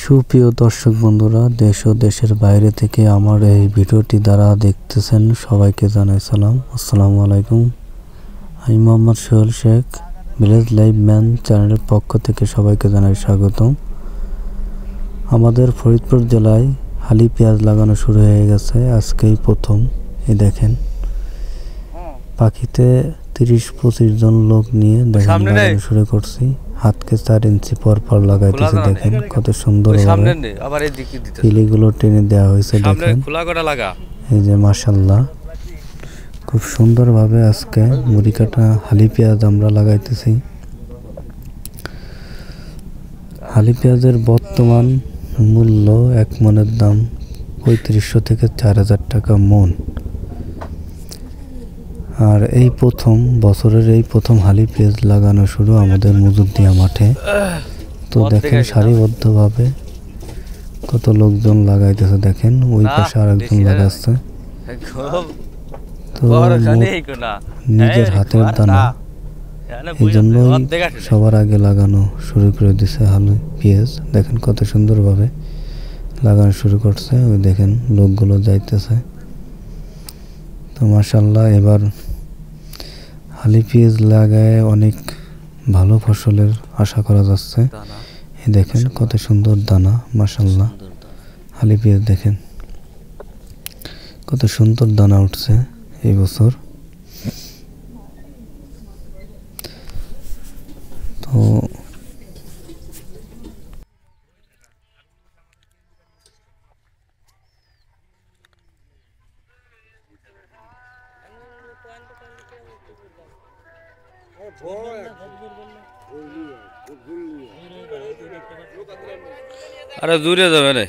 সুপ্রিয় দর্শক বন্ধুরা, দেশ ও দেশের বাইরে থেকে আমার এই ভিডিওটি দ্বারা দেখতেছেন সবাইকে জানাই সালাম। আসসালামু আলাইকুম। আমি Mohammad Sohel Sheikh, village live man চ্যানেলের পক্ষ থেকে সবাইকে জানাই স্বাগতম। আমাদের ফরিদপুর জেলায় হালি পেঁয়াজ লাগানো শুরু হয়ে গেছে আজকেই প্রথম। এই দেখেন পাখিতে 30-25 জন লোক নিয়ে দেখেন লাগানো শুরু করছি। হাতকে 4 ইঞ্চি পর পর লাগাইতেছে। দেখেন কত সুন্দর পিলিগুলো টেনে দেওয়া হয়েছে। দেখেন এই যে মাশাআল্লাহ, খুব সুন্দরভাবে আজকে মুড়ি কাটা হালি পেঁয়াজ আমরা লাগাইতেছি। হালি পেঁয়াজের বর্তমান মূল্য 1 মনের দাম 3500 থেকে 4000 টাকা মন। আর এই প্রথম বছরের এই প্রথম হালি পেঁয়াজ লাগানো শুরু আমাদের মজুরদিয়া মাঠে। তো দেখেন সারিবদ্ধভাবে কত লোকজন লাগাইতেছে। দেখেন ওই পাশে আরেকজন লাগাচ্ছে। তো নিজের হাতের দানা, এই জন্যই সবার আগে লাগানো শুরু করে দিছে হালি পেঁয়াজ। দেখেন কত সুন্দরভাবে লাগানো শুরু করছে। ওই দেখেন লোকগুলো যাইতেছে। তো মাশাআল্লাহ, এবার হালি পেঁয়াজ লাগায় অনেক ভালো ফসলের আশা করা যাচ্ছে। এই দেখেন কত সুন্দর দানা, মাশাআল্লাহ। হালি পেঁয়াজ দেখেন কত সুন্দর দানা উঠছে এই বছর। তো আরে দূরে যাবে না।